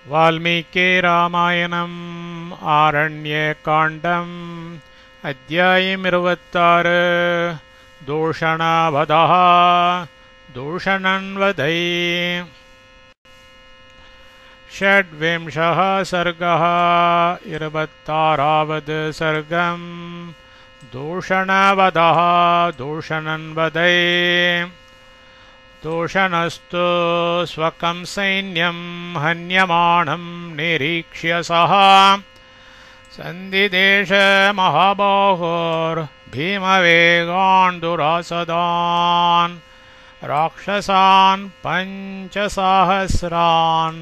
वाल्मीकि रामायणम् आरण्ये काण्डम् अध्यायम् 26 दूषणवधः दूषणन्वधै षड्विंशः सर्गः 26 सर्गम् दूषणवधः दूषणन्वधै दूषणस्तु स्वकं सैन्यं हन्यमानं निरीक्ष्य सः सन्दिदेश महाबाहुर्भीमवेगान् दुरासदान् राक्षसान् 5,000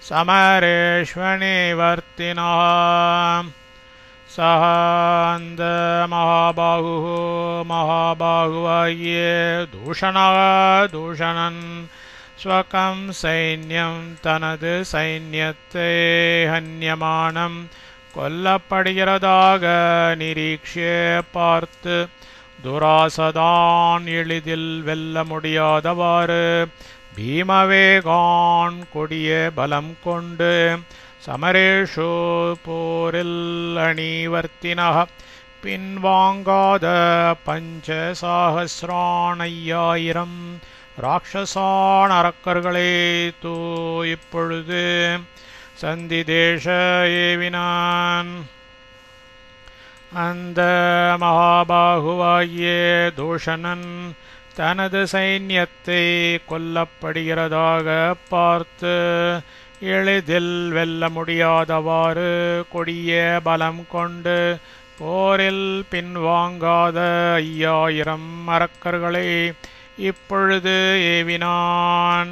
समरेष्वनिवर्तिनः सहन्द महाबाहुवाये दूषणन् स्वकं सैन्यं तनது सैन्यத்தை हन्यमानं கொல்லப்படுகிறதாக நிரீக்ஷிய பார்த்து துராசதான் எளிதில் வெல்ல முடியாதவாறு பீமவேகான் கொடிய பலம் கொண்டு சமரேஷு போரில் அணிவர்த்தினः பின்வாங்காத 5,000 ராட்சசான் அரக்கர்களே தூ இப்பொழுது சந்திதேஷ ஏவினான். அந்த மகாபாகுவாகிய தூஷணன் தனது சைன்யத்தை கொல்லப்படுகிறதாக பார்த்து எளிதில் வெல்ல முடியாதவாறு கொடிய பலம் கொண்டு போரில் பின்வாங்காத 5,000 அரக்கர்களை இப்பொழுது ஏவினான்.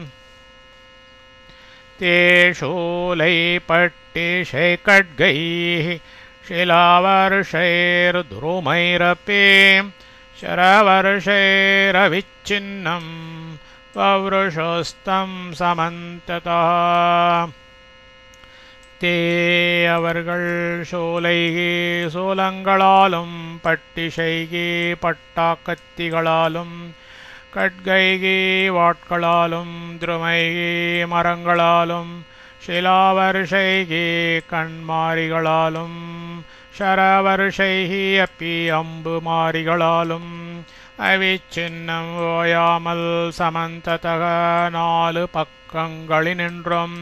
தேஷூலை பட்டிஷை கட்கைः शिलावर्षैर्द्रुमैरपि शरवर्षैरविच्छिन्नं ववृषस्तं समन्ततः தே அவர்கள் சோலைகி சோலங்களாலும் பட்டிஷைகி பட்டாக்கத்திகளாலும் கட்கைகி வாட்களாலும் துருமைகி மரங்களாலும் ஷிலாவர்ஷைகி கண்மாரிகளாலும் ஷரவர்ஷைகி அப்பி அம்பு மாரிகளாலும் அவிச்சின்னம் ஓயாமல் சமந்ததக 4 பக்கங்களினின்றும்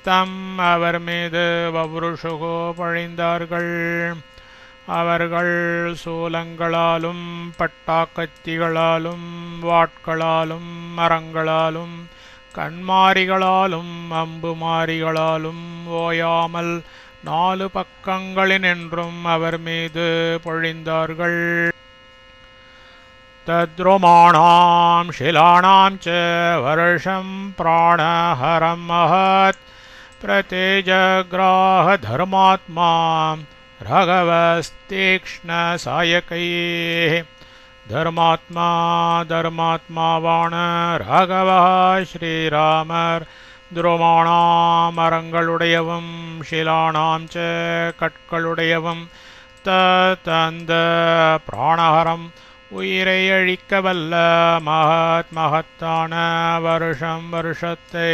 தம் அவர் மீது வவ்ருஷுகோ பழிந்தார்கள். அவர்கள் சூலங்களாலும் பட்டாக்கத்திகளாலும் வாட்களாலும் மரங்களாலும் கண்மாரிகளாலும் அம்புமாரிகளாலும் ஓயாமல் 4 பக்கங்களினின்றும் அவர் மீது பொழிந்தார்கள். தத்ருமாணாம் ஷிலாணாம் ச வருஷம் பிராணஹரம் மஹத் பிரதேஜக்ராஹ தர்மாத்மா ராகவஸ்தீக்ஷ்ண சாயகைः தர்மாத்மாவான ராகவः ஸ்ரீராமர் துருமாணாம் மரங்களுடையவும் ஷிலாணாம் ச கற்களுடையவும் தந்த பிராணஹரம் உயிரை அழிக்க வல்ல மகத்தான வருஷத்தை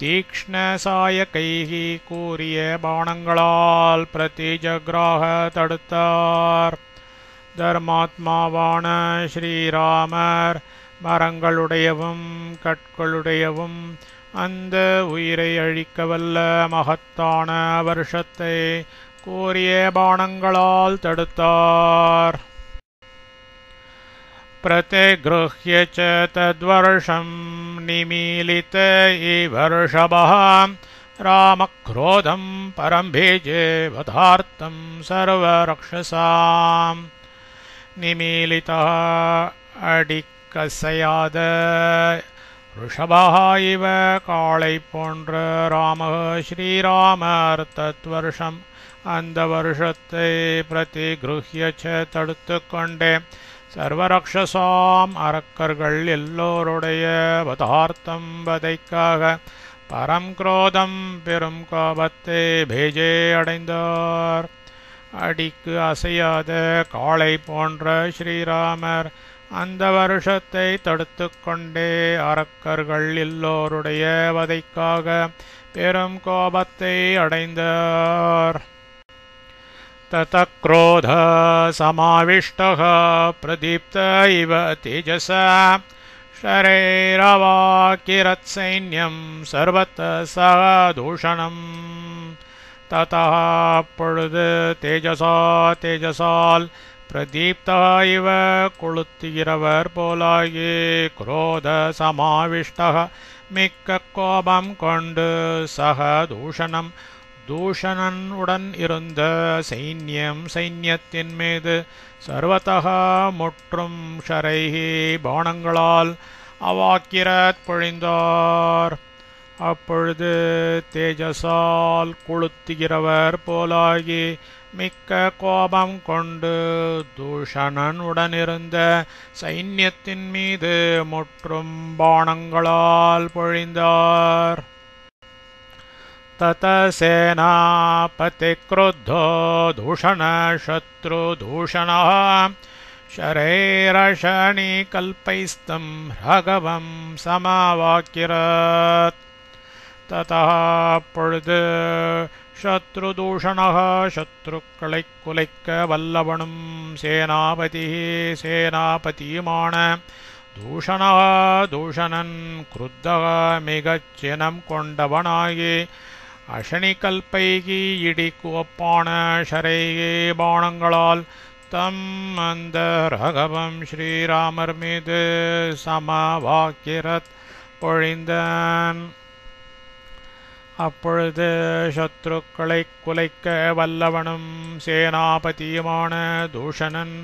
தீக்ஷ்ண சாயகைஹி கூறிய பாணங்களால் பிரதிஜக்ராக தடுத்தார். தர்மாத்மாவான ஸ்ரீராமர் மரங்களுடையவும் கற்களுடையவும் அந்த உயிரை அழிக்க வல்ல மகத்தான வருஷத்தை கூறிய பாணங்களால் தடுத்தார். प्रतिगृह्य च तद्वर्षं निमीलित वर्षभः रामक्रोधं परं भेजे वधार्थं सर्वरक्षसाम्. निमीलितः अडिकसयाद ऋषभः इव काळै போன்ற ராமः ஸ்ரீராமர் தத்வர்ஷம் அந்த வருஷத்தை பிரதிகிருஹ்ய च தடுத்து கொண்டே சர்வரக்ஷசாம் அரக்கர்கள் எல்லோருடைய வதார்த்தம் வதைக்காக பரம் குரோதம் பெரும் கோபத்தை பேஜே அடைந்தார். அடிக்கு அசையாத காளை போன்ற ஸ்ரீராமர் அந்த வருஷத்தை தடுத்து கொண்டே அரக்கர்கள் எல்லோருடைய வதைக்காக பெரும் கோபத்தை அடைந்தார். ततः क्रोध समाविष्टः प्रदीप्त इव तेजसा शरैरवाकिरत्सैन्यं सर्वतः सह दूषणम्. ततः அப்பொழுது தேஜசால் பிரதீப்தः இவ கொளுத்துகிறவர் போலாகி குரோத சமாவிஷ்டः மிக்க கோபம் கொண்டு சக தூஷணம் தூஷணன் உடன் இருந்த சைன்யத்தின் மீது சர்வதா முற்றும் ஷரைஹி பாணங்களால் அவாக்கிரத் பொழிந்தார். அப்பொழுது தேஜசால் கொளுத்துகிறவர் போலாகி மிக்க கோபம் கொண்டு தூஷணன் உடனிருந்த சைன்யத்தின் மீது முற்றும் பாணங்களால் பொழிந்தார். ततः सेनापतिक्रुद्धो दूषणशत्रुदूषणः शरैरशनिकल्पैस्तं राघवं समावाकिरत्. ततः அப்பொழுது சத்ருதூஷணः சத்ருக்களைக் குலைக்க வல்லவனும் சேனாபதியுமான தூஷணன் கிருத்தக மிகச் சினம் கொண்டவனாகி அஷனிகல்பைகி இடிக்கு ஒப்பான ஷரைகி பாணங்களால் தம் அந்த ராகவம் ஸ்ரீராமர் மீது சமவாக்கிரத் பொழிந்தான். அப்பொழுது சத்ருக்களைக் குலைக்க வல்லவனும் சேனாபதியுமான தூஷணன்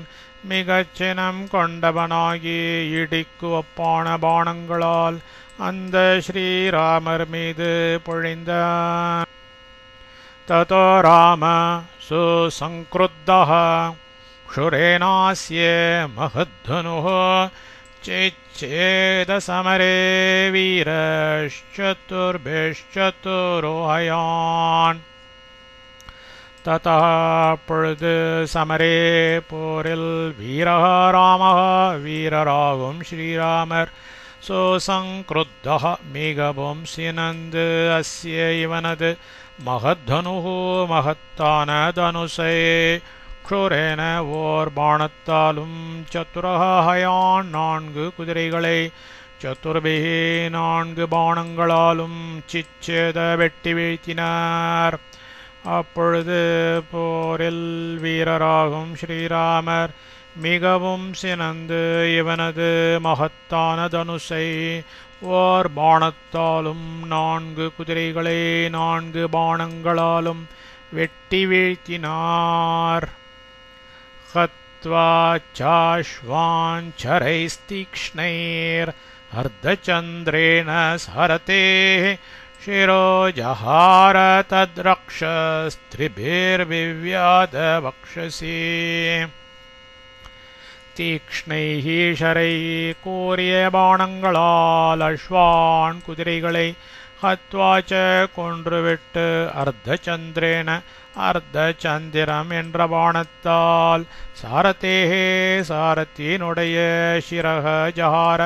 மிகச் சினம் கொண்டவனாகி இடிக்கு ஒப்பான பாணங்களால் அந்த ஸ்ரீராமர் மீது பொழிந்தான். ததோ ராம சுசங்கிருத்தः க்ஷுரேணாஸ்ய மஹத்தனுः சேச்சேதசமரே வீரश्चतुर्भिश्चतुरोहयान्. ततः அப்பொழுது சமரே போரில் வீரராகும் ஸ்ரீராமர் சுசங்கிருத்தः மிகவும் சினந்து அஸ்ய இவனது மகத்தனுஹு மகத்தான தனுசை க்ஷுரேன ஓர் பாணத்தாலும் சத்துரஹயான் 4 குதிரைகளை சதுர்பிஹி 4 பாணங்களாலும் சிச்சேத வெட்டி வீழ்த்தினார். அப்பொழுது போரில் வீரராகும் ஸ்ரீராமர் மிகவும் சினந்து இவனது மகத்தான தனுசை ஓர் பாணத்தாலும் 4 குதிரைகளை 4 பாணங்களாலும் வெட்டி வீழ்த்தினார். ஹத்வா சாஷ்வான் சரைஸ்தீக்ஷ்ணைர் அர்த்தச்சந்திரேண சரதேஹ शिरो जहार तद्रक्षस्त्रिभिर्विव्याध वक्षसि. तीक्ष्णैः शरैः कोर्य बाणங்களால் அஸ்வான் குதிரைகளை ஹத்வாச்ச கொன்றுவிட்டு அர்த்தச்சந்திரேன அர்த்தச்சந்திரம் என்ற பாணத்தால் சாரதேஹே சாரத்தினுடைய சிரக ஜஹார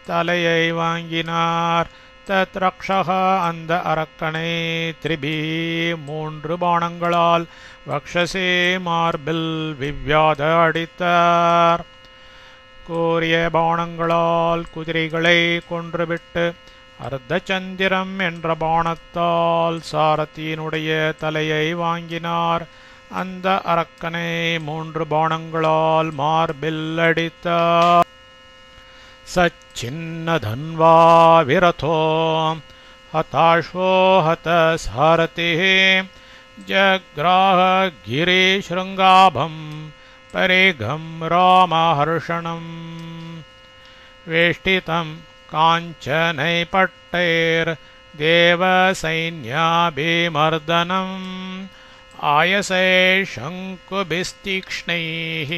தலையை வாங்கினார். தத்ரக்ஷக அந்த அரக்கனை திரிபி 3 பாணங்களால் வக்ஷசே மார்பில் விவ்யாத அடித்தார். கோரிய பாணங்களால் குதிரைகளை கொன்றுவிட்டு அர்த்தச்சந்திரம் என்ற பாணத்தால் சாரத்தியினுடைய தலையை வாங்கினார். அந்த அரக்கனை 3 பாணங்களால் மார்பில் அடித்தார். सच्चिन्नधन्वा विरथो हताश्वो हत सारथिः जग्राह गिरिशृङ्गाभं परिघं रामहर्षणम्. वेष्टितं काञ्चनैपट्टैर्देवसैन्याभिमर्दनम् आयसे शङ्कुभिस्तीक्ष्णैः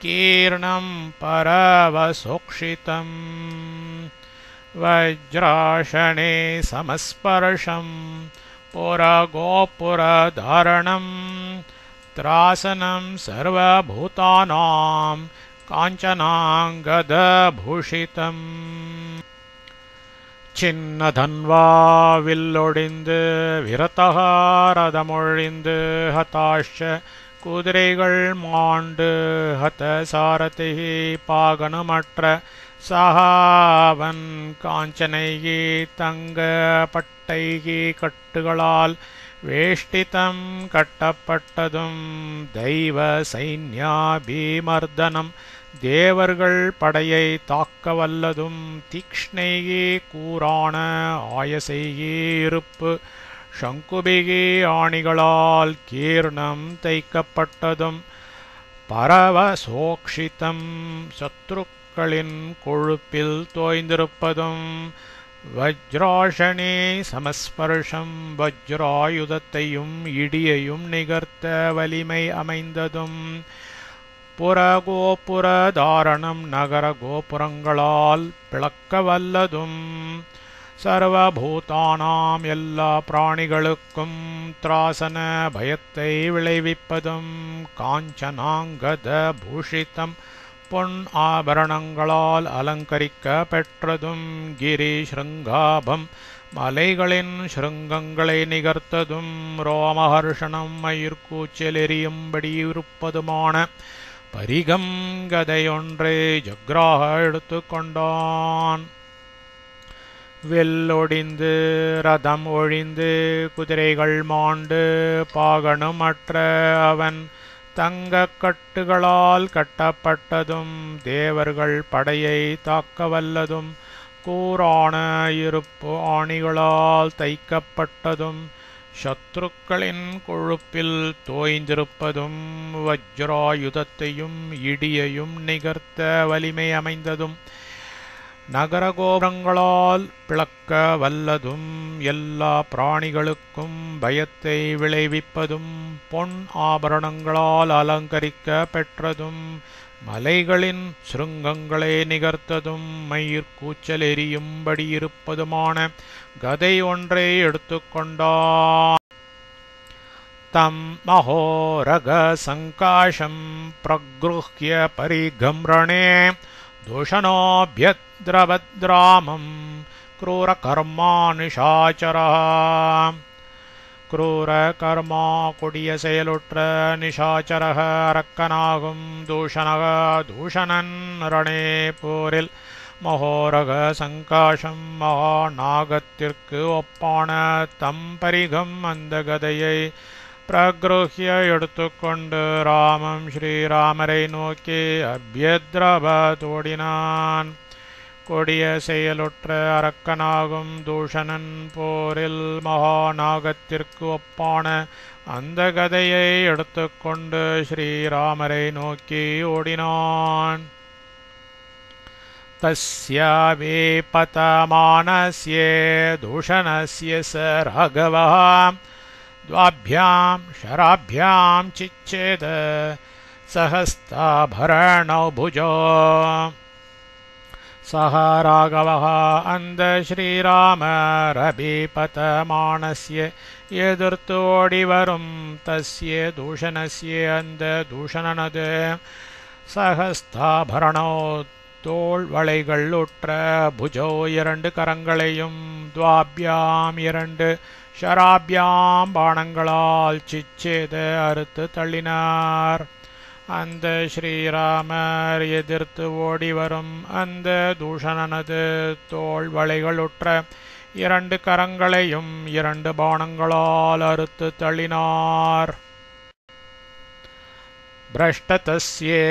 कीर्णं परवसोक्षितं. वज्राशने समस्पर्शं पुरगोपुरधारणं त्रासनं सर्वभूतानां काञ्चनाङ्गदभूषितम्. சின்னதன்வாவில்லொடிந்து விரதகாரதமொழிந்து ஹதாஷ குதிரைகள் மாண்டு ஹத சாரதி பாகனுமற்ற சகாவன் காஞ்சனைகி தங்க பட்டைகி கட்டுகளால் வேஷ்டிதம் கட்டப்பட்டதும் தெய்வ சைன்யாபீமர்தனம் தேவர்கள் படையை தாக்க வல்லதும் தீக்ஷ்ணைகி கூரான ஆயசைகி இருப்பு சங்குபிகி ஆணிகளால் கீர்ணம் தைக்கப்பட்டதும் பரவசோக்ஷிதம் சத்ருக்களின் கொழுப்பில் தோய்ந்திருப்பதும் வஜ்ராஷணே சமஸ்பர்ஷம் வஜ்ராயுதத்தையும் இடியையும் நிகர்த்த வலிமை அமைந்ததும் புறகோபுர தாரணம் நகர கோபுரங்களால் பிளக்க வல்லதும் சர்வபூதானாம் எல்லா பிராணிகளுக்கும் திராசன பயத்தை விளைவிப்பதும் காஞ்சனாங்கத பூஷிதம் பொன் ஆபரணங்களால் அலங்கரிக்க பெற்றதும் கிரி ஸ்ருங்காபம் மலைகளின் ஸ்ருங்கங்களை நிகர்த்ததும் ரோமஹர்ஷணம் மயிர்கூச்சல் எரியும்படி இருப்பதுமான பரிகம் கதையொன்றை ஜக்ராக எடுத்துக்கொண்டான். வெல்லொடிந்து ரதம் ஒழிந்து குதிரைகள் மாண்டு பாகனுமற்ற அவன் தங்கக் கட்டுகளால் கட்டப்பட்டதும் தேவர்கள் படையை தாக்க வல்லதும் கூரான இருப்பு ஆணிகளால் தைக்கப்பட்டதும் சத்ருக்களின் கொழுப்பில் தோய்ந்திருப்பதும் வஜ்ராயுதத்தையும் இடியையும் நிகர்த்த வலிமை அமைந்ததும் நகரகோபுரங்களால் பிளக்க வல்லதும் எல்லா பிராணிகளுக்கும் பயத்தை விளைவிப்பதும் பொன் ஆபரணங்களால் அலங்கரிக்க பெற்றதும் மலைகளின் சுருங்கங்களை நிகர்த்ததும் மயிர்கூச்சல் எரியும்படி இருப்பதுமான கதை ஒன்றை எடுத்துக்கொண்டான். தம் மகோரக சங்காஷம் பிரக்ருஹ்ய பரிகம்ரணே தூஷணோபியத்ரபத்ராமம் க்ரூரகர்மா நிஷாச்சரா. க்ரூரகர்மா கொடிய செயலுற்ற நிஷாச்சரக அரக்கனாகும் தூஷணக தூஷணன் ரணே போரில் மகோரக சங்காஷம் மகாநாகத்திற்கு ஒப்பான தம்பரிகம் அந்த கதையை பிரக்ருஹ்ய எடுத்துக்கொண்டு ராமம் ஸ்ரீராமரை நோக்கி அபியத்ரப தோடினான். கொடிய செயலுற்ற அரக்கனாகும் தூஷணன் போரில் மகாநாகத்திற்கு ஒப்பான அந்த கதையை எடுத்துக்கொண்டு ஸ்ரீராமரை நோக்கி ஓடினான். தஸ்ய வேபதமானஸ்ய தூஷணஸ்ய ச ராகவः द्वाभ्यां शराभ्यां चिच्छेद सहस्ताभरणौ भुजो. सह राघवः अन्ध श्रीरामरभिपतमानस्य எதிர்த்து ஓடி வரும் தஸ்ய தூஷணஸ்ய அந்த தூஷணனது சகஸ்தாபரணோ தோள் வளைகள் உற்ற புஜோ இரண்டு கரங்களையும் துவாபியாம் இரண்டு ஷராபியாம் பாணங்களால் சிச்சேத அறுத்து தள்ளினார். அந்த ஸ்ரீராமர் எதிர்த்து ஓடி வரும் அந்த தூஷணனது தோள் வளைகளுற்ற இரண்டு கரங்களையும் இரண்டு பாணங்களால் அறுத்து தள்ளினார். பிரஷ்டதஸ்யே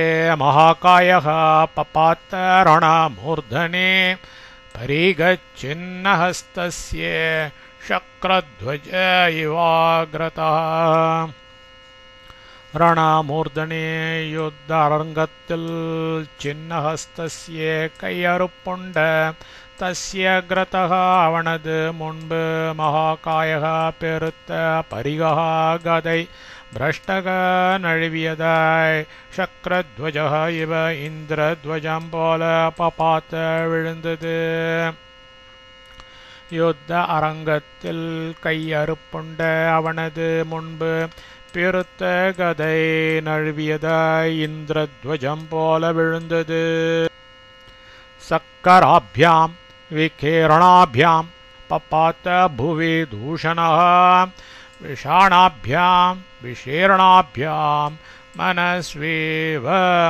மகாகாயः பபாத்த ரணமூர்தனே பரிகச்சின்னஹஸ்தஸ்ய சக்ரத்வஜ இவாக்ரதः. ரணமூர்தனே யுத்த அரங்கத்தில் சின்னஹஸ்தஸ்ய கையறுப்புண்ட தஸ்ய கிரதः அவனது முன்பு மகாகாயக பெருத்த பரிகः கதை பிரஷ்டக நழுவியதாய் சக்ரத்வஜ இவ இந்திரத்வஜம் போல பபாத்த விழுந்தது. யுத்த அரங்கத்தில் கையறுப்புண்ட அவனது முன்பு பெருத்த கதை நழுவியதாய் இந்திரத்வஜம் போல விழுந்தது. சக்கராபியாம் विकीर्णाभ्यां पपात भुवि दूषणः विषाणाभ्यां विशीर्णाभ्यां मनस्वेव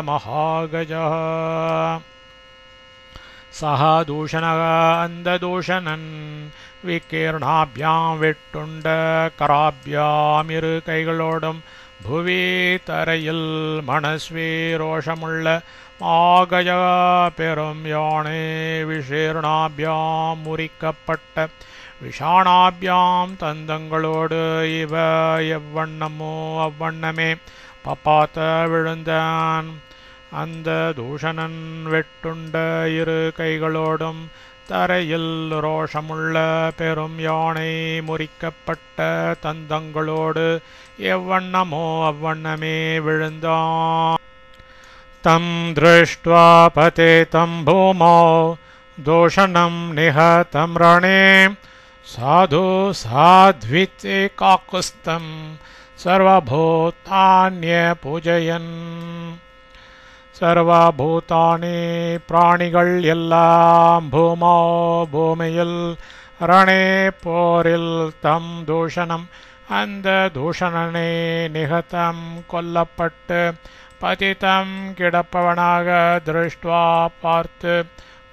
महागजः सह दूषणः अंधदूषणन् विकीर्णाभ्यां विट्टुण्ड कराभ्यां इரு கைகளோடும் भुवि தரையில் மனஸ்வி ரோஷமுள்ள மாகஜா பெரும் யானை விசீர்ணாபியாம் முறிக்கப்பட்ட விஷாணாபியாம் தந்தங்களோடு இவ எவ்வண்ணமோ அவ்வண்ணமே பப்பாத்த விழுந்தான் அந்த தூஷணன் வெட்டுண்ட இரு கைகளோடும் தரையில் ரோஷமுள்ள பெரும் யானை முறிக்கப்பட்ட தந்தங்களோடு எவ்வண்ணமோ அவ்வண்ணமே விழுந்தான் तं दृष्ट्वा पतेतं भूमौ दोषणं निहतं रणे साधु साध्विते काकुस्तं सर्वभूतान्यपूजयन् सर्वभूतानि प्राणिகள் எல்லாம் பூமோ பூமியில் ரணே போரில் தம் தூஷணம் அந்த தூஷணனே நிகதம் கொல்லப்பட்டு பதிதம் கிடப்பவனாக திருஷ்டுவா பார்த்து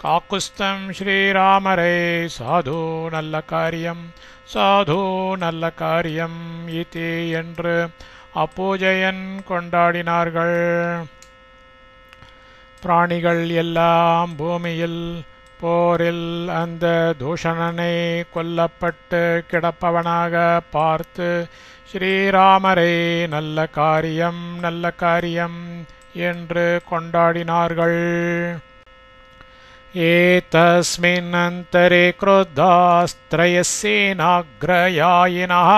காக்குஸ்தம் ஸ்ரீராமரே சாது நல்ல காரியம் சாது நல்ல காரியம் இதி என்று அப்பூஜையன் கொண்டாடினார்கள். பிராணிகள் எல்லாம் பூமியில் போரில் அந்த தூஷணனை கொல்லப்பட்டு கிடப்பவனாக பார்த்து ஸ்ரீராமரே நல்ல காரியம் என்று கொண்டாடினார்கள். ஏதஸ்மின் அந்தரே க்ருத்தாஸ்த்ரயசேனாக்ரயாயினः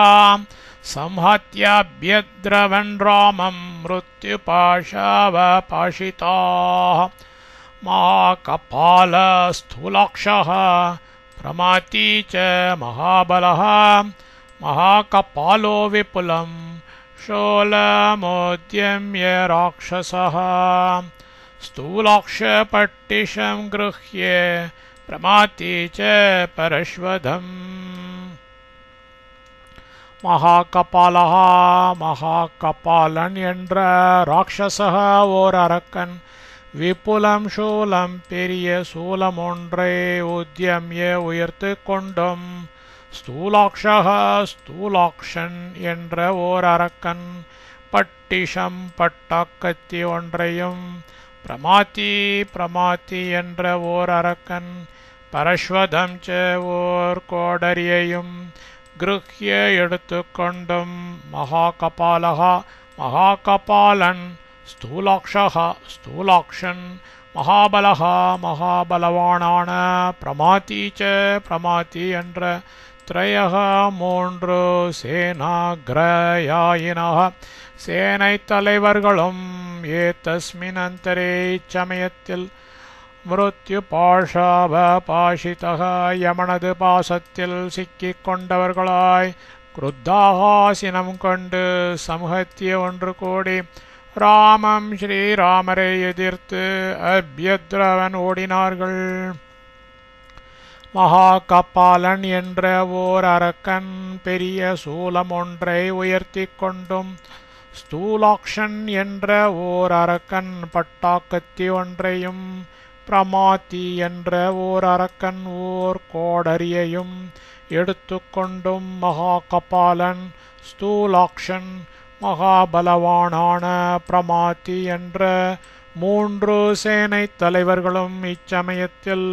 संहत्याभ्यद्रवन् रामं मृत्युपाशावपाशिताः महाकपालस्थूलाक्षः प्रमाती च महाबलः महाकपालो विपुलं शोलमोद्यम्य राक्षसः स्थूलाक्षपट्टिशं गृह्य प्रमाती च परश्वधम् மகாகபாலன் என்ற ராட்சசக ஓர் அரக்கன் விபுலம் சூலம் பெரிய சூலம் ஒன்றை உத்தியம்ய உயர்த்து கொண்டும் ஸ்தூலாக்ஷன் என்ற ஓர் அரக்கன் பட்டிஷம் பட்டாக்கத்தி ஒன்றையும் பிரமாத்தி என்ற ஓர் அரக்கன் பரஸ்வதம் ச ஓர் கோடரியையும் கிருஹ்ய எடுத்துக்கொண்டும் மகாகபாலன் ஸ்தூலாக்ஷன் மகாபலவானான பிரமாத்தி என்ற த்ரயக மூன்று சேனாக்ரயாயினः சேனை தலைவர்களும் ஏதஸ்மின் அந்தரே இச்சமயத்தில் மிருத்யு பாஷாவபாஷிதः யமனது பாசத்தில் சிக்கிக் கொண்டவர்களாய் குருத்தாகாசினம் கொண்டு சம்ஹத்திய ஒன்று கூடி ராமம் ஸ்ரீராமரை எதிர்த்து அபியத்ரவன் ஓடினார்கள். மகாகபாலன் என்ற ஓர் அரக்கன் பெரிய சூலம் ஒன்றை உயர்த்தி கொண்டும் ஸ்தூலாக்ஷன் என்ற ஓர் அரக்கன் பட்டாக்கத்தி ஒன்றையும் பிரமாத்தி என்ற ஓர் அரக்கன் ஓர் கோடரியையும் எடுத்துக்கொண்டும் மகாகபாலன் ஸ்தூலாக்ஷன் மகாபலவானான பிரமாத்தி என்ற மூன்று சேனை தலைவர்களும் இச்சமயத்தில்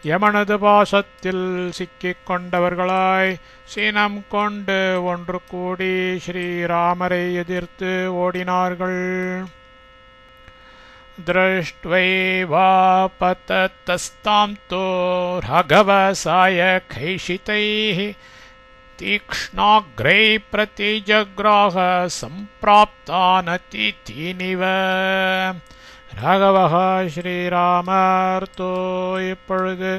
யமனது பாசத்தில் சிக்கிக் கொண்டவர்களாய் சினம் கொண்டு ஒன்று கூடி ஸ்ரீராமரை எதிர்த்து ஓடினார்கள். दृष्ट्वैवापततस्तां तु राघवसायकैषितैः तीक्ष्णाग्रैः प्रतिजग्राह सम्प्राप्तानतिथीनिव. ராகவः ஸ்ரீராமர் தோ இப்பொழுது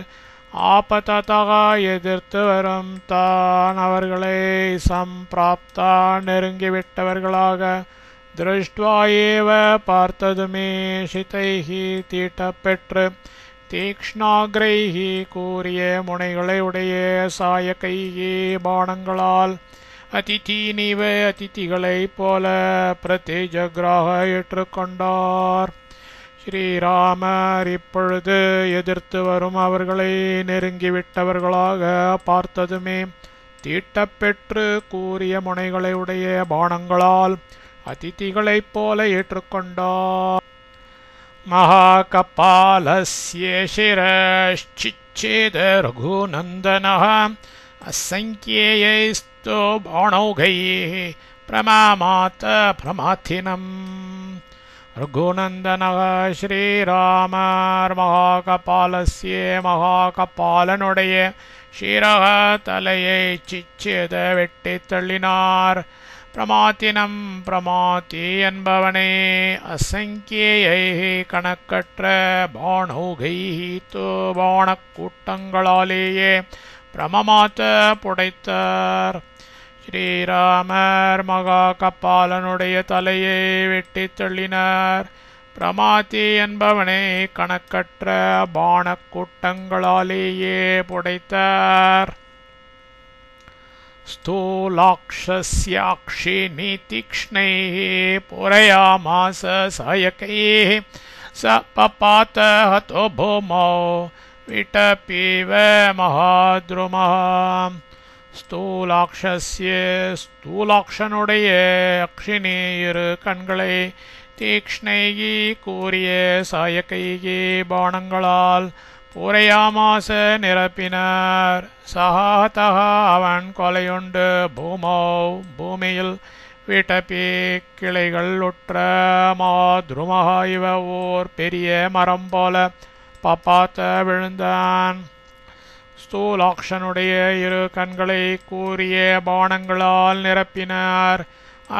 ஆபத்தாக எதிர்த்து வரும் தான் அவர்களை சம்பிராப்தா நெருங்கிவிட்டவர்களாக திருஷ்டுவா ஏவ பார்த்ததுமே சிதைஹி தீட்டப்பெற்று தீக்ஷ்ணாக்ரைஹி கூறிய முனைகளை உடைய சாயகைஹி பாணங்களால் அதிதீனிவ அதிதிகளைப் போல பிரதிஜக்ராக ஏற்றுக்கொண்டார். ஸ்ரீராமர் இப்பொழுது எதிர்த்து வரும் அவர்களை நெருங்கிவிட்டவர்களாக பார்த்ததுமே தீட்டப்பெற்று கூறிய முனைகளை உடைய பாணங்களால் அதிதிகளைப் போல ஏற்றுக்கொண்டார். மகாகபாலஸ்ய சிரச்சிச்சேத ரகுநந்தனः அசங்கியைஸ்தோ பாணௌகைः பிரமாமாத பிரமாத்தினம். ரகுநந்தனः ஸ்ரீராமர் மகாகபாலஸ்ய மகாகபாலனுடைய சிரக தலையை சிச்சேத வெட்டி தள்ளினார். பிரமாத்தினம் பிரமாத்தி என்பவனே அசங்கியை கணக்கற்ற பாணௌகை தோ பாணக்கூட்டங்களாலேயே பிரமமாத்த புடைத்தார். ஸ்ரீராமர் மகாகபாலனுடைய தலையை வெட்டி தள்ளினார். பிரமாத்தி என்பவனை கணக்கற்ற பாணக்கூட்டங்களாலேயே புடைத்தார். ஸ்தூலாக்ஷஸ்யாக்ஷிணி தீக்ஷ்ணைः பூரயாமாச சாயகைः ச பபாத ஹதோ பூமௌ விடபீவ மகாத்ருமः. ஸ்தூலாக்ஷஸ்ய ஸ்தூலாக்ஷனுடைய அக்ஷினி இரு கண்களை தீக்ஷ்ணைகி கூறிய சாயகைகி பாணங்களால் பூரையாமாச நிரப்பினார். சகாதக அவன் கொலையுண்டு பூமௌ பூமியில் விட்டபி கிளைகள் உற்ற மாத்ருமஹ இவ ஓர் பெரிய மரம் போல பப்பாத்த விழுந்தான். ஸ்தூலாக்ஷனுடைய இரு கண்களை கூறிய பாணங்களால் நிரப்பினார்.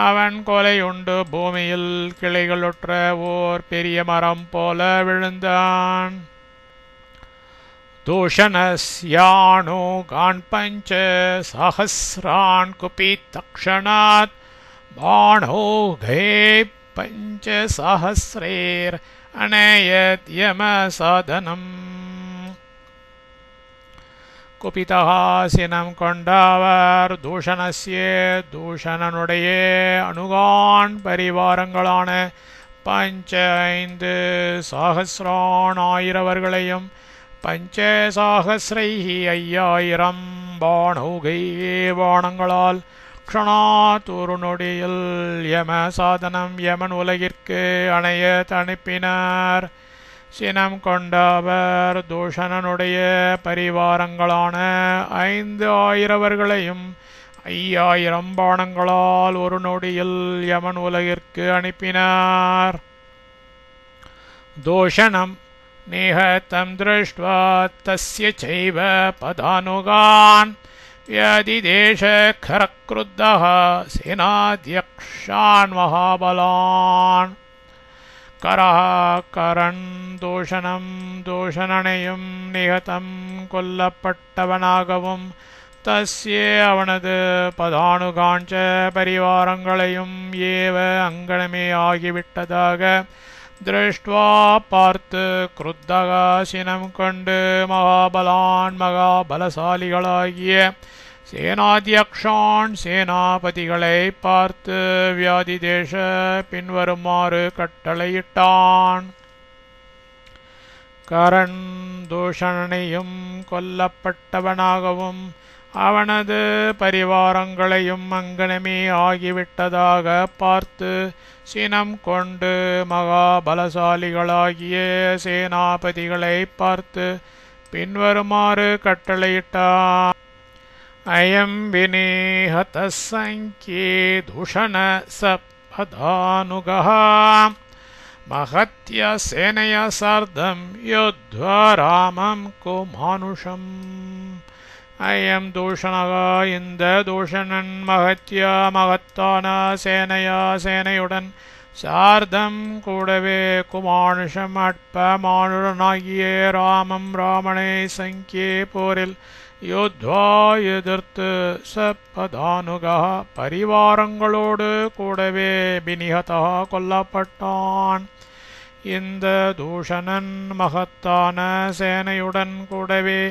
அவன் கொலையுண்டு பூமியில் கிளைகளுற்ற ஓர் பெரிய மரம் போல விழுந்தான். தூஷணஸ்யாணுகான் பஞ்ச சஹஸ்ரான் குபிதக்ஷணாத் பாணௌகை பஞ்ச சஹஸ்ரேர் அனயத் யமசாதனம். குபிதஹாசினம் கொண்டவர் தூஷணஸ்ய தூஷணனுடைய அணுகான் பரிவாரங்களான பஞ்ச 5 சஹஸ்ரான் ஆயிரவர்களையும் பஞ்சசாகஸ்ரைஹி 5000 பாணௌகை பாணங்களால் க்ஷணாத் ஒரு நொடியில் யம சாதனம் யமன் உலகிற்கு அணைய அனுப்பினார். சினம் கொண்டவர் தூஷணனுடைய பரிவாரங்களான 5000வர்களையும் 5000 பாணங்களால் ஒரு நொடியில் யமன் உலகிற்கு அனுப்பினார். தூஷணம் நிஹதம் திருஷ்ட்வா தஸ்ய சைவ பதானுகான் வியதிதேஷ கரக்ருத்தஹ சேனாத்யக்ஷான் மகாபலான். கரஹ கரன் தூஷணம் தூஷணனையும் நிஹதம் கொல்லப்பட்டவனாகவும் தஸ்ய அவனது பதானுகாஞ்ச பரிவாரங்களையும் ஏவ அங்கனமே ஆகிவிட்டதாக திருஷ்ட்வா பார்த்து குருத்தகா சினம் கொண்டு மகாபலான் மகாபலசாலிகளாகிய சேனாத்யக்ஷான் சேனாபதிகளை பார்த்து வியாதிதேஷ பின்வருமாறு கட்டளையிட்டான். கரண் தூஷணனையும் கொல்லப்பட்டவனாகவும் அவனது பரிவாரங்களையும் அங்கனமே ஆகிவிட்டதாக பார்த்து சினம் கொண்டு மகாபலசாலிகளாகிய சேனாபதிகளை பார்த்து பின்வருமாறு கட்டளையிட்டான். அயம் விநேஹத சங்கே தூஷண சபதானுகः மகத்ய சேனைய சார்தம் யோத்வா ராமம் குமானுஷம். அயம் தூஷணகா இந்த தூஷணன் மகத்ய மகத்தான சேனையா சேனையுடன் சார்தம் கூடவே குமானுஷம் அற்ப மானுடனாகிய ராமம் ராமனை சங்கே போரில் யோத்வா எதிர்த்து சப்பதானுகா பரிவாரங்களோடு கூடவே பினிஹதா கொல்லப்பட்டான். இந்த தூஷணன் மகத்தான சேனையுடன் கூடவே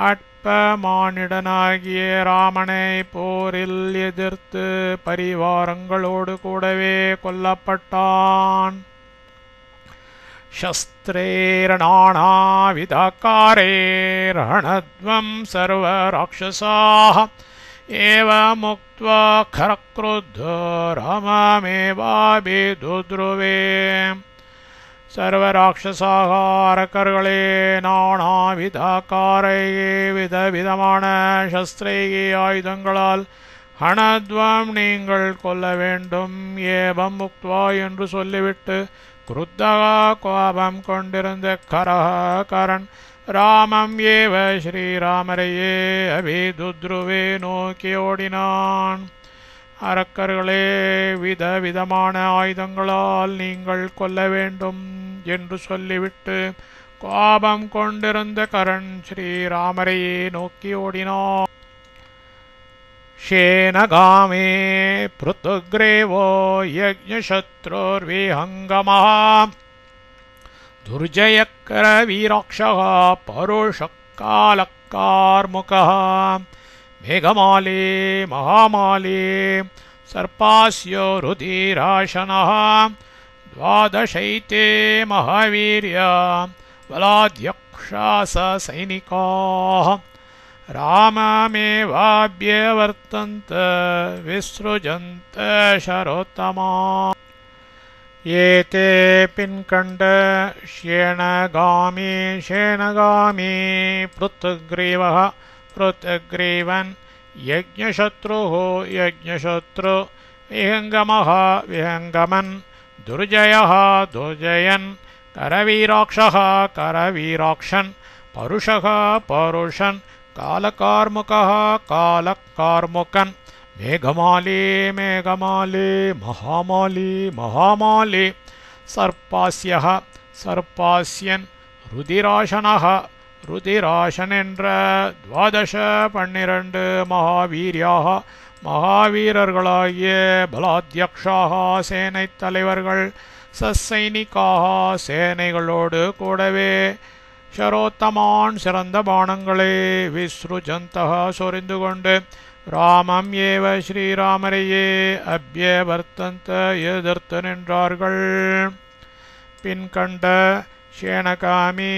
அற்ப மானிடனாகிய ராமனை போரில் எதிர்த்து பரிவாரங்களோடு கூடவே கொல்லப்பட்டான். शस्त्रैर्नानाविधाकारैर्हणध्वं सर्वराक्षसाः एवमुक्त्वा खरक्रुद्धो राममेवाभिदुद्रुवे. सर्वराक्षसाः அரக்கர்களே, நானாவிதாக்காரையே விதவிதமான சஸ்திரையே ஆயுதங்களால் ஹணத்வம் நீங்கள் கொல்ல வேண்டும். ஏவம் முக்த்வா என்று சொல்லிவிட்டு குருத்தகா கோபம் கொண்டிருந்த கரன் ராமம் ஏவ ஸ்ரீராமரையே அபிதுத்ருவே நோக்கி ஓடினான். அரக்கர்களே, விதவிதமான ஆயுதங்களால் நீங்கள் கொல்ல வேண்டும் என்று சொல்லிவிட்டு கோபம் கொண்டிருந்த கரண் ஸ்ரீராமரையே நோக்கி ஓடினான். ஷேனகாமே பிருத்துக்ரேவோ யஜ்ஞசத்ருர்விஹங்கமः துர்ஜயக்கர வீராக்ஷः பருஷக்காலக்கார்முகः மேகமாலே மகாமாலே சர்ப்பாஸ்யோ ருதிராசனः द्वादशैते महावीर्या बलाध्यक्षास सैनिकाः राममेवाभ्यवर्तन्त विसृजन्त शरोत्तमा. एते पिन्कण्ड शेनगामी पृथग्रीवः पृथग्रीवन् यज्ञशत्रुः यज्ञशत्रु विहङ्गमः विहङ्गमन् दुर्जयः दुर्जयन् करवीराक्षः करवीराक्षन् परुषः परुषन् कालकार्मुकः कालकार्मुकन् मेघमाली मेघमाली महामाली महामाली सर्पास्यः सर्पास्यन् रुदिराशनः रुदिराशन என்ற 12 மகாவீரியாக மகாவீரர்களாகிய பலாத்யக்ஷாக சேனை தலைவர்கள் சசைனிக்காக சேனைகளோடு கூடவே ஷரோத்தமான் சிறந்த பானங்களை விஸ்ருஜந்தக சொரிந்து கொண்டு ராமம் ஏவ ஸ்ரீராமரையே அபியவர்த்தந்த எதிர்த்து நின்றார்கள். பின்கண்ட ஷேனகாமி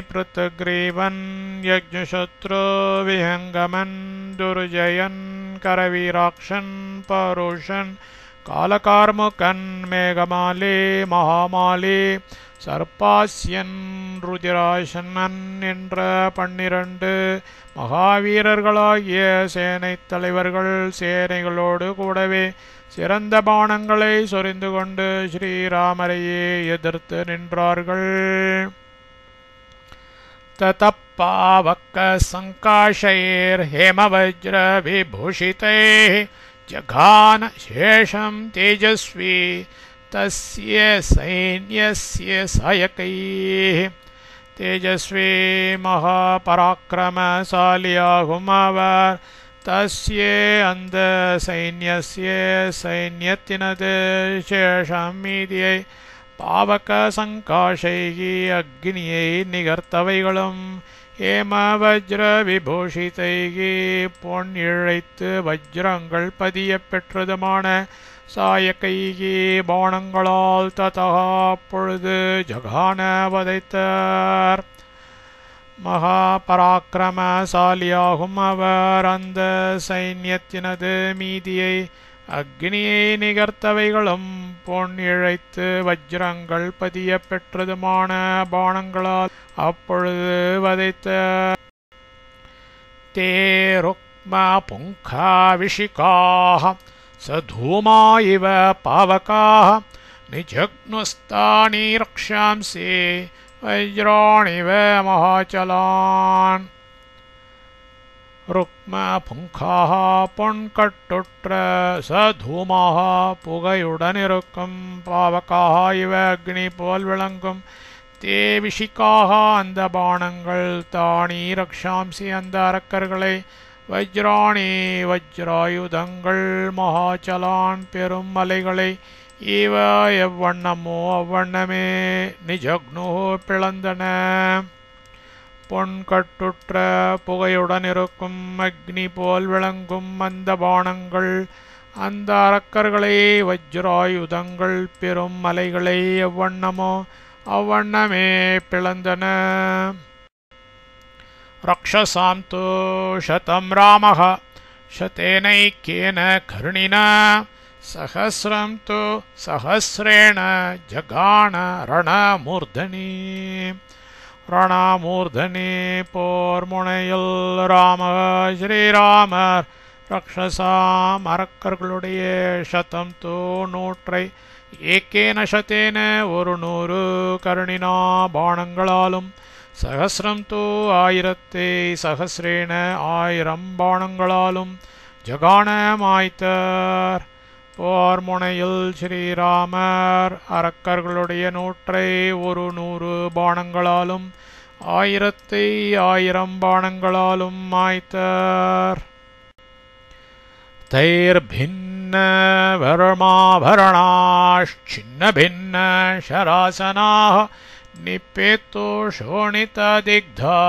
பிருத்தக்ரீவன் யஜ்ஞசத்ரு விஹங்கமன் துர்ஜயன் கரவீராக்ஷன் பருஷன் காலகார்முகன் மேகமாலே மகாமாலே சர்ப்பாஸ்யன் ருதிராசனன் என்ற 12 மகாவீரர்களாகிய சேனை தலைவர்கள் சேனைகளோடு கூடவே சிறந்த பானங்களை சொரிந்து கொண்டு ஸ்ரீராமரையே எதிர்த்து நின்றார்கள். ததப்பாவக்க சங்காஷைர் ஹேமவஜ்ர விபூஷிதைः ஜகான சேஷம் தேஜஸ்வி तस्य सैन्यस्य सायकैः. तेजस्वी महापराक्रमशालियाहुमवर तस्य अंध सैन्यस्य सैन्यतिनद शेषं மீதியை பாவக சங்காஷைகி அக்னியை நிகர்த்தவைகளும் ஹேம வஜ்ர விபூஷிதைகி பொன் இழைத்து வஜ்ரங்கள் பதிய பெற்றதுமான சாயகைகி பானங்களால் ததா அப்பொழுது ஜகான வதைத்தார். மகாபராக்கிரமசாலியாகும் அவர் அந்த சைன்யத்தினது மீதியை அக்னியை நிகர்த்தவைகளும் பொன் இழைத்து வஜ்ரங்கள் பதிய பெற்றதுமான பானங்களால் அப்பொழுது வதைத்தார். தே ருக்ம புங்காவிஷிகாः சதூமா இவ பாவகாः நிஜக்னுஸ்தானி ரக்ஷாம்சி வஜ்ராணிவ மகாச்சலான். ருக்ம புங்காः பொன்கட்டுற்ற சதூமாக புகையுடன் இருக்கும் பாவகாக இவ அக்னி போல் விளங்கும் தே விஷிக்காக அந்த பானங்கள் தானி ரக்ஷாம்சி அந்த அரக்கர்களை வஜ்ராணி வஜ்ராயுதங்கள் மகாச்சலான் பெரும் மலைகளை இவ எவ்வண்ணமோ அவ்வண்ணமே நிஜக்னு பிளந்தன. பொன்கட்டுற்ற புகையுடன் இருக்கும் அக்னி போல் விளங்கும் அந்த பாணங்கள் அந்த அரக்கர்களை வஜ்ராயுதங்கள் பெரும் மலைகளை எவ்வண்ணமோ அவ்வண்ணமே பிளந்தன. ரக்ஷசாம் து சதம் ராமः சதேனைக்கேன கர்ணினா சஹஸ்ரம் து சஹஸ்ரேண ஜகான ரணமூர்தனி. ரணமூர்தனி போர் முனையில் ஸ்ரீராமர் ரக்ஷசாம் அரக்கர்களுடைய சதம் து நூற்றை ஏக்கேன சதேன 100 கர்ணினா பாணங்களாலும் சஹஸ்ரம் து 1000 சஹஸ்ரேன 1000 பாணங்களாலும் ஜகான மாய்த்தார். போர் முனையில் ஸ்ரீராமர் அரக்கர்களுடைய நூற்றை 100 பாணங்களாலும் 1000 பாணங்களாலும் மாய்த்தார். தைர்பின்ன வர்மாபரணாஷ்சின்ன பின்ன ஷராசனாः நிப்பேத்தோ சோணிததிக்தா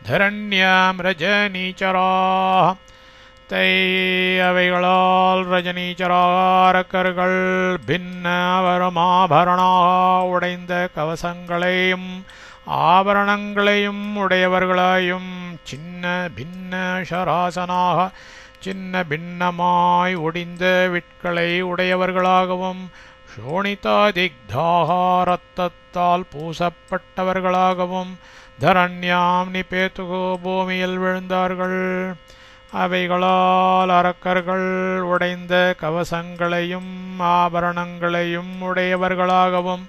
தரண்யாம் ரஜனீச்சராः. அவைகளால் ரஜனீச்சராரக்கர்கள் பின்ன வர்மாபரணாக உடைந்த கவசங்களையும் ஆபரணங்களையும் உடையவர்களாயும் சின்ன பின்ன ஷராசனாக சின்ன பின்னமாய் ஒடிந்த விட்களை உடையவர்களாகவும் சோணிதாதிக்தாக இரத்தத்தால் பூசப்பட்டவர்களாகவும் தரண்யாம் நிபேத்துகு பூமியில் விழுந்தார்கள். அவைகளால் அரக்கர்கள் உடைந்த கவசங்களையும் ஆபரணங்களையும் உடையவர்களாகவும்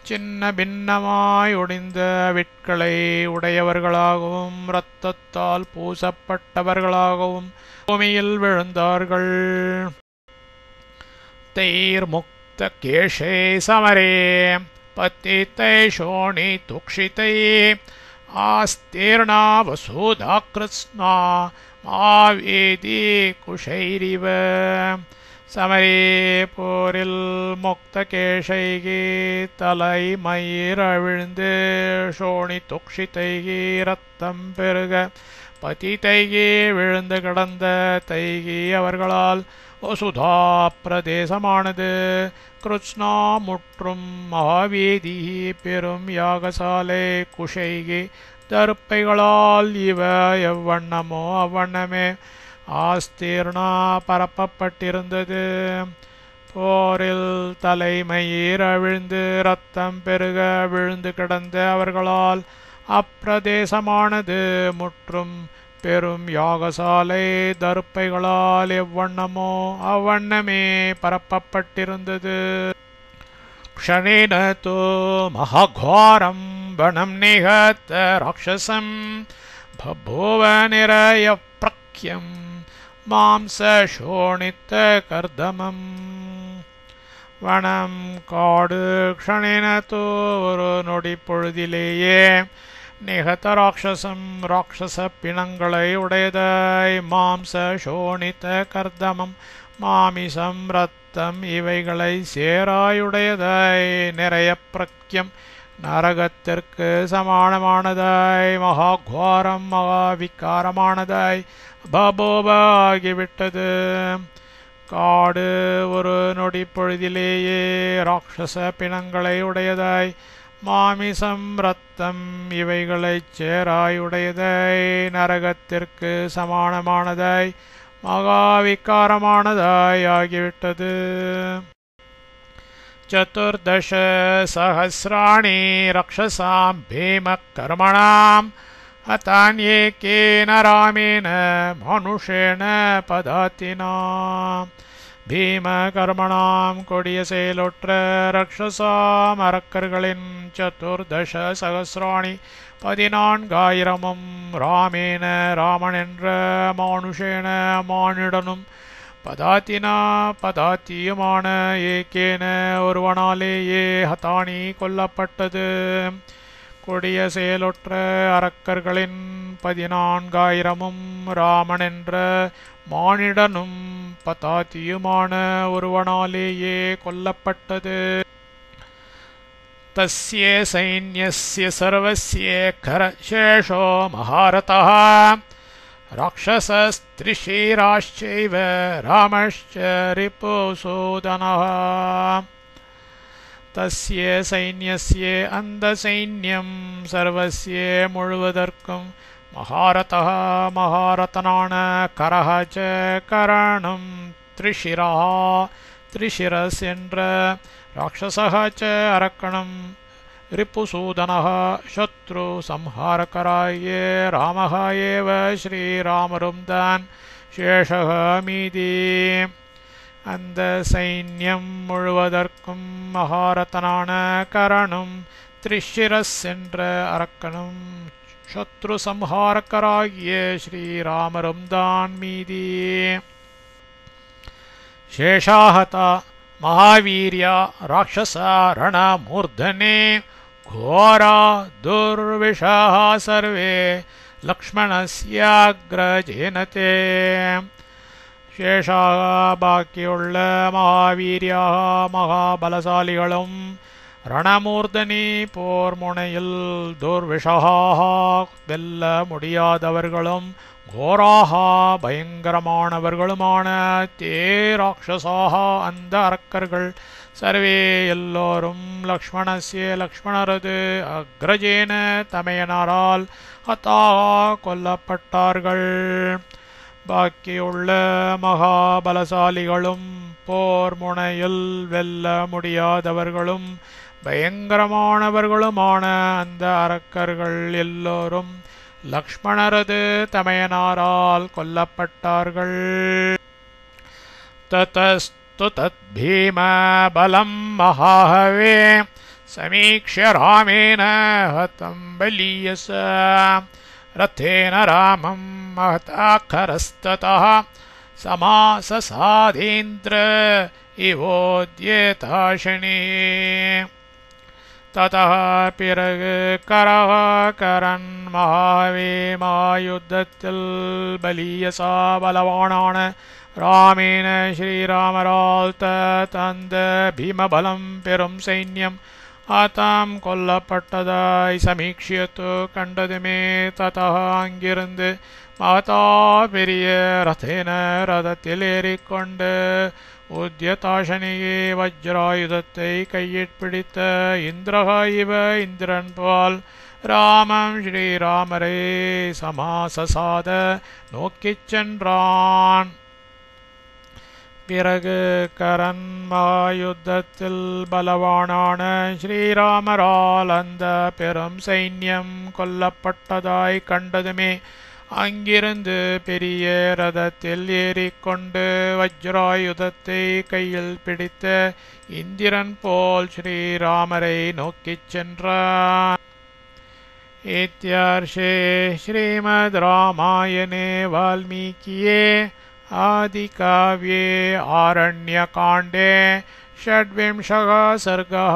சின்ன பின்னமாய் ஒடிந்த விட்களை உடையவர்களாகவும் இரத்தத்தால் பூசப்பட்டவர்களாகவும் பூமியில் விழுந்தார்கள். தைர்முக்த கேஷே சமரே பத்தித்தை சோணி துக்ஷிதை ஆஸ்தீர்ணா வசூதாக்ருத்ஸ்னா மாவேதி குஷைரிவ. சமரே போரில் முக்த கேஷைகி தலை மயிர் அவிழ்ந்து சோணி துக்ஷிதைகி ரத்தம் பெருக பதிதைகி விழுந்து கிடந்த தைகி அவர்களால் வசுதா பிரதேசமானது கிருஷ்ணா முற்றும் மகாவேதி பெரும் யாகசாலை குஷைகி தருப்பைகளால் இவ எவ்வண்ணமோ அவ்வண்ணமே ஆஸ்தீர்ணா பரப்பப்பட்டிருந்தது. போரில் தலைமயிர் அவிழ்ந்து இரத்தம் பெருக விழுந்து கிடந்த அவர்களால் அப்பிரதேசமானது முற்றும் பெரும் யாகசாலை தருப்பைகளால் எவ்வண்ணமோ அவ்வண்ணமே பரப்பப்பட்டிருந்தது. க்ஷணேன தோ மகாഘോரம் வனம் நிகத்த ராட்சசம் பபூவ நிரய பிரக்யம் மாம்ச சோணித்த கர்தமம். வனம் காடு க்ஷணேன தோ ஒரு நொடி பொழுதிலேயே நிகத ராட்சசம் ராட்சச பிணங்களை உடையதாய் மாம்ச சோணித்த கர்தமம் மாமிசம் ரத்தம் இவைகளை சேராயுடையதாய் நிறைய பிரக்யம் நரகத்திற்கு சமானமானதாய் மகாഘോரம் மகாவிக்காரமானதாய் பபோபாகிவிட்டது. காடு ஒரு நொடி பொழுதிலேயே ராட்சச பிணங்களை உடையதாய் மாமிசம் ரத்தம் இவைகளைச் சேராயுடையதாய் நரகத்திற்கு சமானமானதாய் மகாவிக்காரமானதாய் ஆகிவிட்டது. சதுர்தச சஹஸ்ராணி ரக்ஷசாம் பீம கர்மணாம் ஹதான்யேகேன ராமேன மனுஷேன பதாத்தினா. பீம கர்மணாம் கொடிய செயலொற்ற ரக்ஷசாம் அரக்கர்களின் சதுர்தச சகசிராணி 14,000 ராமேன ராமன் என்ற மானுஷேன மானிடனும் பதாத்தினா பதாத்தியுமான ஏகேன ஒருவனாலேயே ஹதானி கொல்லப்பட்டது. கொடிய செயலுற்ற அரக்கர்களின் 14,000-மும் ராமனென்ற மானிடனும் பதாதியுமான ஒருவனாலேயே கொல்லப்பட்டது. தஸ்ய சைன்யஸ்ய சர்வஸ்ய கரசேஷோ மகாரதः ராட்சசஸ்திரிஷீராश्चैव ராமश्च ரிபுசூதனः. தஸ்ய சைன்யஸ்ய அந்த சைன்யம் சர்வஸ்ய முழுவதற்கும் மகாரதः மகாரதனான கரஹ ச கரணம் த்ரிஷிரः த்ரிஷிரஸ் என்ற ராட்சசः ச அரக்கணம் ரிபுசூதனः சத்ரு சம்ஹாரகராய ராமः ஏவ ஸ்ரீராமரும் தான் சேஷः மீதி. அந்த சைன்யம் முழுவதற்கும் மகாரதனான கரணம் த்ரிஷிரஸ் என்ற அரக்கனும் சத்ரு சம்ஹாரகராகிய ஸ்ரீராமரும் தான் மீதி. சேஷாஹதா மகாவீர்யா ராட்சசா ரணமூர்தனே घोरा दुर्विषः सर्वे லக்ஷ்மணஸ்யாக்ரஜேன தே. சேஷாக பாக்கியுள்ள மகாவீரியாக மகாபலசாலிகளும் ரணமூர்தனி போர் முனையில் துர்விஷகாக வெல்ல முடியாதவர்களும் கோராக பயங்கரமானவர்களுமான தே ராட்சசாக அந்த அரக்கர்கள் சர்வே எல்லோரும் லக்ஷ்மணஸ்ய லக்ஷ்மணரது அக்ரஜேன தமையனாரால் ஹதாக கொல்லப்பட்டார்கள். பாக்கியுள்ள மகாபலசாலிகளும் போர் முனையில் வெல்ல முடியாதவர்களும் பயங்கரமானவர்களுமான அந்த அரக்கர்கள் எல்லோரும் லக்ஷ்மணரது தமையனாரால் கொல்லப்பட்டார்கள். ததஸ்து தத்பீம பலம் மகாஹவே சமீக்ஷ்ய ராமேன ஹதம் பலீயஸ ரதேன ராமம் மஹதாக்கரஸ்ததः சமாசசாதேந்திர இவோத்யேதாஷினி. ததः பிறகு கரஹ கரன் மகாவே மகாயுத்தத்தில் பலீயசா பலவானான ராமேன ஸ்ரீராமரால் தந்த பீமபலம் பெரும் சைன்யம் ஆதாம் கொல்லப்பட்டதாய் சமீக்ஷியத்து கண்டதுமே ததா அங்கிருந்து மகதா பெரிய ரதேன ரதத்தில் ஏறிக்கொண்டு உத்யதாஷனியே வஜ்ராயுதத்தை கையிற்பிடித்த இந்திரக இவ இந்திரன் போல் ராமம் ஸ்ரீராமரே சமாசசாத நோக்கிச் சென்றான். பிறகு கரன் மகாயுத்தத்தில் பலவானான ஸ்ரீராமரால் அந்த பெரும் சைன்யம் கொல்லப்பட்டதாய் கண்டதுமே அங்கிருந்து பெரிய ரதத்தில் ஏறிக்கொண்டு வஜ்ராயுதத்தை கையில் பிடித்த இந்திரன் போல் ஸ்ரீராமரை நோக்கிச் சென்றான். இத்யர்ஷே ஸ்ரீமத் ராமாயணே வால்மீகியே आदिकाव्ये आरण्यकाण्डे षड्विंशः सर्गः।